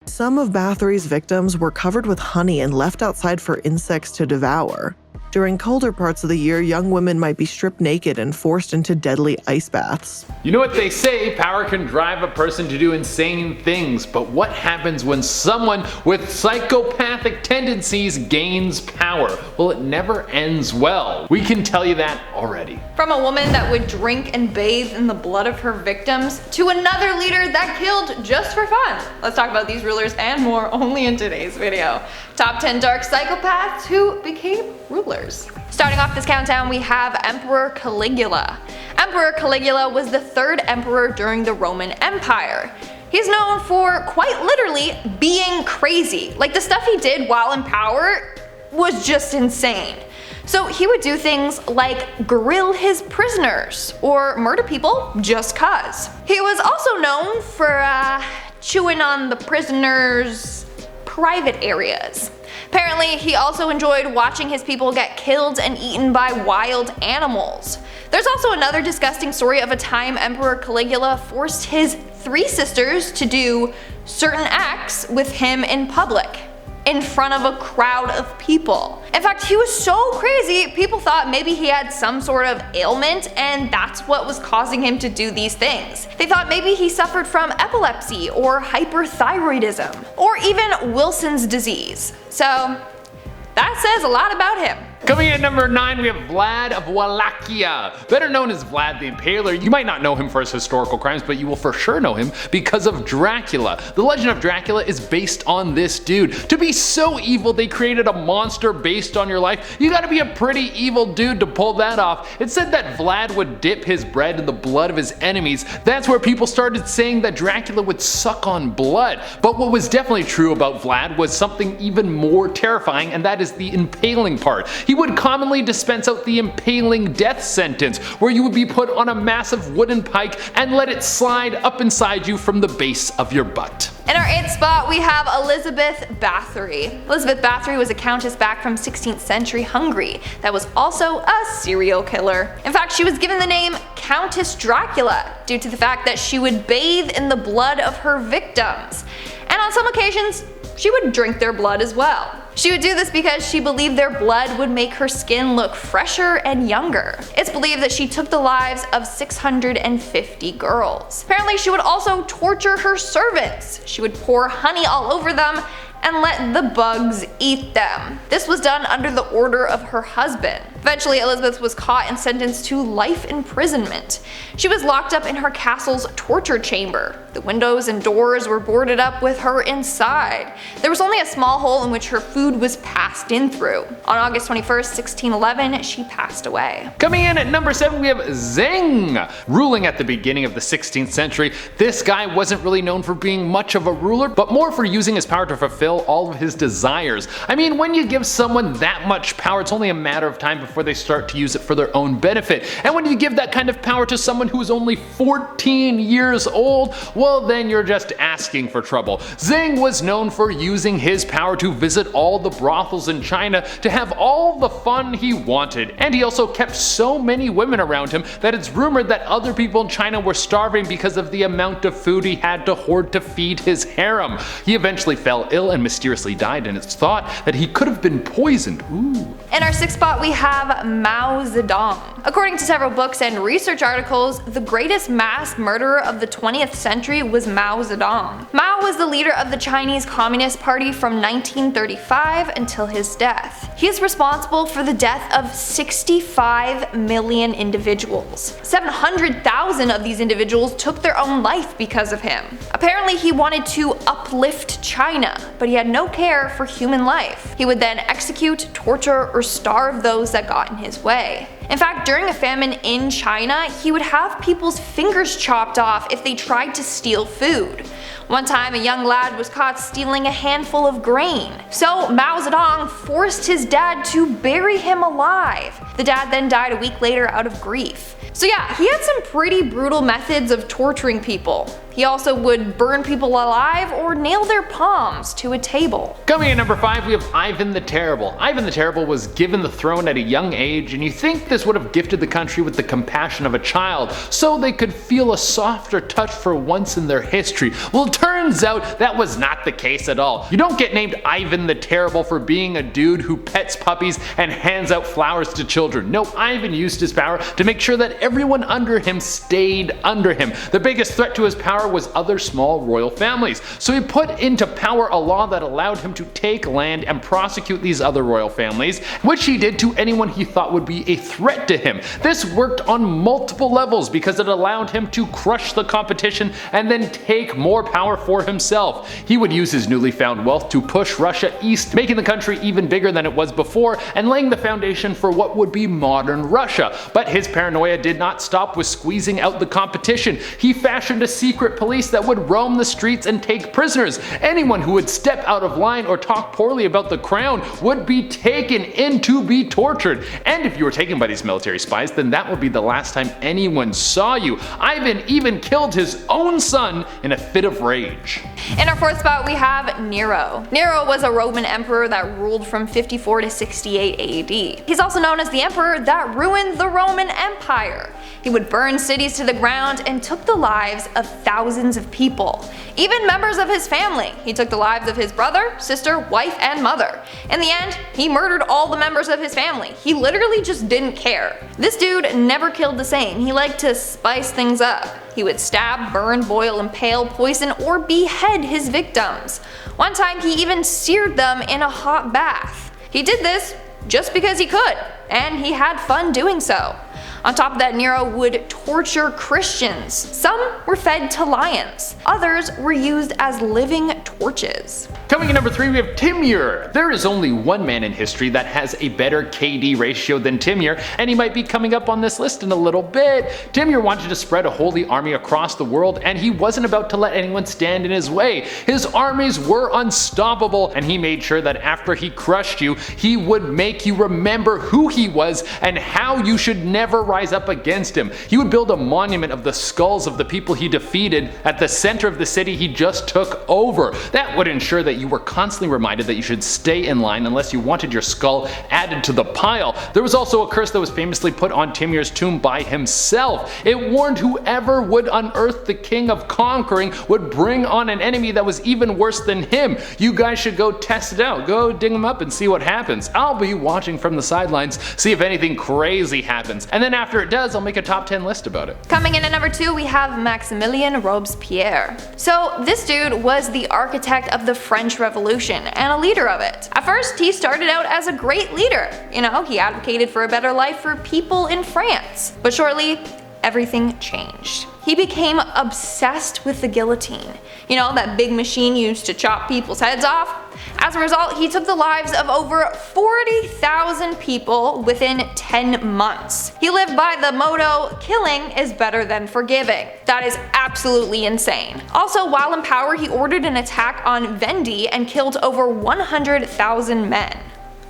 Some of Bathory's victims were covered with honey and left outside for insects to devour. During colder parts of the year, young women might be stripped naked and forced into deadly ice baths. You know what they say, power can drive a person to do insane things, but what happens when someone with psychopathic tendencies gains power? Well, it never ends well. We can tell you that already. From a woman that would drink and bathe in the blood of her victims, to another leader that killed just for fun. Let's talk about these rulers and more only in today's video. Top 10 dark psychopaths who became rulers. Starting off this countdown, we have Emperor Caligula. Emperor Caligula was the third emperor during the Roman Empire. He's known for quite literally being crazy. Like, the stuff he did while in power was just insane. So he would do things like grill his prisoners or murder people just cuz. He was also known for chewing on the prisoners' private areas. Apparently, he also enjoyed watching his people get killed and eaten by wild animals. There's also another disgusting story of a time Emperor Caligula forced his 3 sisters to do certain acts with him in public, in front of a crowd of people. In fact, he was so crazy, people thought maybe he had some sort of ailment and that's what was causing him to do these things. They thought maybe he suffered from epilepsy or hyperthyroidism, or even Wilson's disease. So that says a lot about him. Coming in at number 9, we have Vlad of Wallachia. Better known as Vlad the Impaler. You might not know him for his historical crimes, but you will for sure know him because of Dracula. The legend of Dracula is based on this dude. To be so evil they created a monster based on your life, you gotta be a pretty evil dude to pull that off. It's said that Vlad would dip his bread in the blood of his enemies. That's where people started saying that Dracula would suck on blood. But what was definitely true about Vlad was something even more terrifying, and that is the impaling part. He would commonly dispense out the impaling death sentence, where you would be put on a massive wooden pike and let it slide up inside you from the base of your butt. In our 8th spot, we have Elizabeth Bathory. Elizabeth Bathory was a countess back from 16th century Hungary that was also a serial killer. In fact, she was given the name Countess Dracula due to the fact that she would bathe in the blood of her victims. And on some occasions, she would drink their blood as well. She would do this because she believed their blood would make her skin look fresher and younger. It's believed that she took the lives of 650 girls. Apparently, she would also torture her servants. She would pour honey all over them and let the bugs eat them. This was done under the order of her husband. Eventually, Elizabeth was caught and sentenced to life imprisonment. She was locked up in her castle's torture chamber. The windows and doors were boarded up with her inside. There was only a small hole in which her food was passed in through. On August 21st, 1611, she passed away. Coming in at number 7, we have Zhenge. Ruling at the beginning of the 16th century, this guy wasn't really known for being much of a ruler, but more for using his power to fulfill all of his desires. I mean, when you give someone that much power, it's only a matter of time before they start to use it for their own benefit. And when you give that kind of power to someone who is only 14 years old, well, then you're just asking for trouble. Zhenge was known for using his power to visit all the brothels in China to have all the fun he wanted. And he also kept so many women around him that it's rumored that other people in China were starving because of the amount of food he had to hoard to feed his harem. He eventually fell ill and mysteriously died, and it's thought that he could have been poisoned. Ooh. In our 6th spot, we have Mao Zedong. According to several books and research articles, the greatest mass murderer of the 20th century was Mao Zedong. Mao was the leader of the Chinese Communist Party from 1935 until his death. He is responsible for the death of 65 million individuals. 700,000 of these individuals took their own life because of him. Apparently, he wanted to uplift China, but he had no care for human life. He would then execute, torture, or starve those that got in his way. In fact, during a famine in China, he would have people's fingers chopped off if they tried to steal food. One time, a young lad was caught stealing a handful of grain. So Mao Zedong forced his dad to bury him alive. The dad then died a week later out of grief. So yeah, he had some pretty brutal methods of torturing people. He He also would burn people alive or nail their palms to a table. Coming in number 5, we have Ivan the Terrible. Ivan the Terrible was given the throne at a young age, and you think this would have gifted the country with the compassion of a child, so they could feel a softer touch for once in their history. Well, it turns out that was not the case at all. You don't get named Ivan the Terrible for being a dude who pets puppies and hands out flowers to children. No, Ivan used his power to make sure that everyone under him stayed under him. The biggest threat to his power was other small royal families, so he put into power a law that allowed him to take land and prosecute these other royal families, which he did to anyone he thought would be a threat to him. This worked on multiple levels because it allowed him to crush the competition and then take more power for himself. He would use his newly found wealth to push Russia east, making the country even bigger than it was before and laying the foundation for what would be modern Russia. But his paranoia did not stop with squeezing out the competition. He fashioned a secret police that would roam the streets and take prisoners. Anyone who would step out of line or talk poorly about the crown would be taken in to be tortured. And if you were taken by these military spies, then that would be the last time anyone saw you. Ivan even killed his own son in a fit of rage. In our 4th spot, we have Nero. Nero was a Roman emperor that ruled from 54 to 68 AD. He's also known as the emperor that ruined the Roman Empire. He would burn cities to the ground and took the lives of thousands of people, even members of his family. He took the lives of his brother, sister, wife, and mother. In the end, he murdered all the members of his family. He literally just didn't care. This dude never killed the same. He liked to spice things up. He would stab, burn, boil, impale, poison, or behead his victims. One time he even seared them in a hot bath. He did this just because he could, and he had fun doing so. On top of that, Nero would torture Christians. Some were fed to lions. Others were used as living torches. Coming in number 3, we have Timur. There is only one man in history that has a better KD ratio than Timur, and he might be coming up on this list in a little bit. Timur wanted to spread a holy army across the world, and he wasn't about to let anyone stand in his way. His armies were unstoppable, and he made sure that after he crushed you, he would make you remember who he was and how you should never rise up against him. He would build a monument of the skulls of the people he defeated at the center of the city he just took over. That would ensure that you were constantly reminded that you should stay in line unless you wanted your skull added to the pile. There was also a curse that was famously put on Timur's tomb by himself. It warned whoever would unearth the king of conquering would bring on an enemy that was even worse than him. You guys should go test it out. Go ding him up and see what happens. I'll be watching from the sidelines, see if anything crazy happens. And then after it does, I'll make a top 10 list about it. Coming in at number 2, we have Maximilien Robespierre. So this dude was the architect of the French Revolution and a leader of it. At first, he started out as a great leader. You know, he advocated for a better life for people in France. But shortly, everything changed. He became obsessed with the guillotine. You know, that big machine used to chop people's heads off? As a result, he took the lives of over 40,000 people within 10 months. He lived by the motto, killing is better than forgiving. That is absolutely insane. Also, while in power, he ordered an attack on Zhenge and killed over 100,000 men.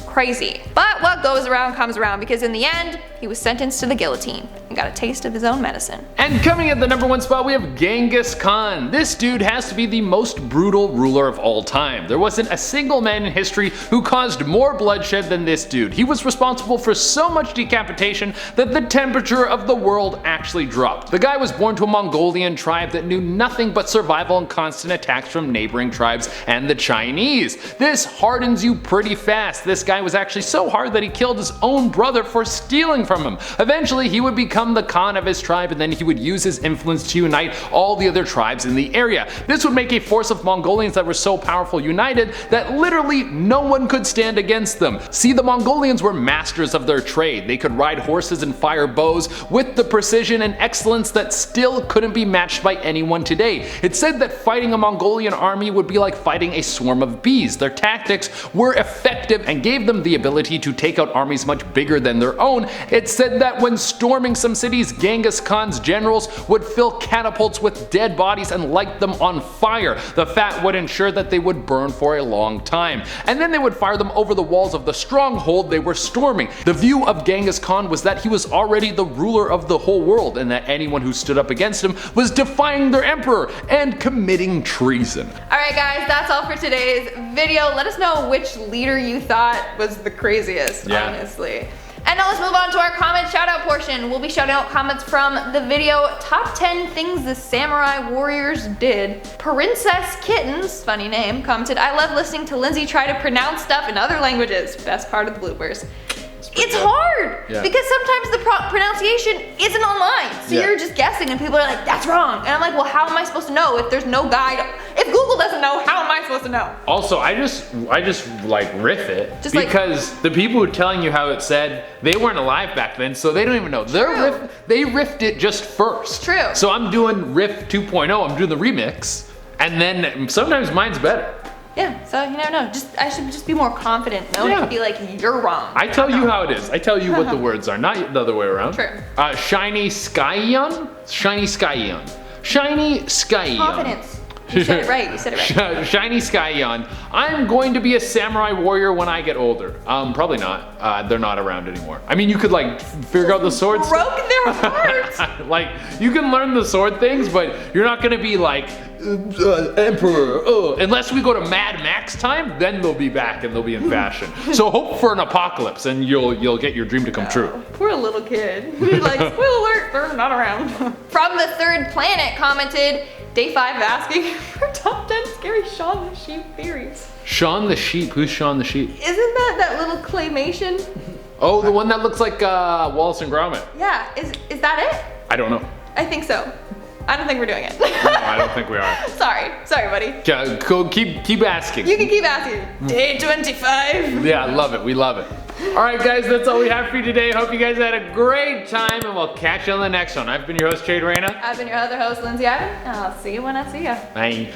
Crazy. But what goes around comes around, because in the end, he was sentenced to the guillotine and got a taste of his own medicine. And coming at the number 1 spot, we have Genghis Khan. This dude has to be the most brutal ruler of all time. There wasn't a single man in history who caused more bloodshed than this dude. He was responsible for so much decapitation that the temperature of the world actually dropped. The guy was born to a Mongolian tribe that knew nothing but survival and constant attacks from neighboring tribes and the Chinese. This hardens you pretty fast. This guy was actually so hard that he killed his own brother for stealing from him. Eventually, he would become the Khan of his tribe, and then he would use his influence to unite all the other tribes in the area. This would make a force of Mongolians that were so powerful united that literally no one could stand against them. See, the Mongolians were masters of their trade. They could ride horses and fire bows with the precision and excellence that still couldn't be matched by anyone today. It's said that fighting a Mongolian army would be like fighting a swarm of bees. Their tactics were effective and gave them them the ability to take out armies much bigger than their own. It said that when storming some cities, Genghis Khan's generals would fill catapults with dead bodies and light them on fire. The fat would ensure that they would burn for a long time, and then they would fire them over the walls of the stronghold they were storming. The view of Genghis Khan was that he was already the ruler of the whole world, and that anyone who stood up against him was defying their emperor and committing treason. Alright guys, that's all for today's video. Let us know which leader you thought was the craziest, honestly. And now let's move on to our comment shout out portion. We'll be shouting out comments from the video Top 10 Things the Samurai Warriors Did. Princess Kittens, funny name, commented, I love listening to Lindsay try to pronounce stuff in other languages. Best part of the bloopers. It's hard because sometimes the pronunciation isn't online, so you're just guessing and people are like, that's wrong. And I'm like, well, how am I supposed to know if there's no guide? If Google doesn't know, how am I supposed to know? Also, I just like riff it because the people who are telling you how it's said, they weren't alive back then, so they don't even know. They riffed it just first. True. So I'm doing riff 2.0, I'm doing the remix, and then sometimes mine's better. Yeah, so you never know. I should just be more confident. No one can be like, you're wrong. I tell you how it is. I tell you what the words are, not the other way around. True. Shiny Skyon? Shiny Skyon. Shiny Skyon. Confidence. You said it right, you said it right. Shiny Skyon. I'm going to be a samurai warrior when I get older. Probably not. They're not around anymore. I mean, you could like figure out the swords. Broke their hearts. Like, you can learn the sword things, but you're not gonna be like, Emperor, unless we go to Mad Max time, then they'll be back and they'll be in fashion. So hope for an apocalypse and you'll get your dream to come true. Poor little kid. He's like, spoiler alert, they're not around. From the Third Planet commented, Day 5 asking for top 10 scary Shaun the Sheep theories. Shaun the Sheep? Who's Shaun the Sheep? Isn't that little claymation? Oh, the one that looks like Wallace and Gromit. Yeah, is that it? I don't know. I think so. I don't think we're doing it. No, I don't think we are. Sorry, buddy. Yeah, keep asking. You can keep asking. Day 25. Yeah, I love it. We love it. All right, guys, that's all we have for you today. Hope you guys had a great time, and we'll catch you on the next one. I've been your host, Jade Reyna. I've been your other host, Lindsay Ivan, and I'll see you when I see you. Bye.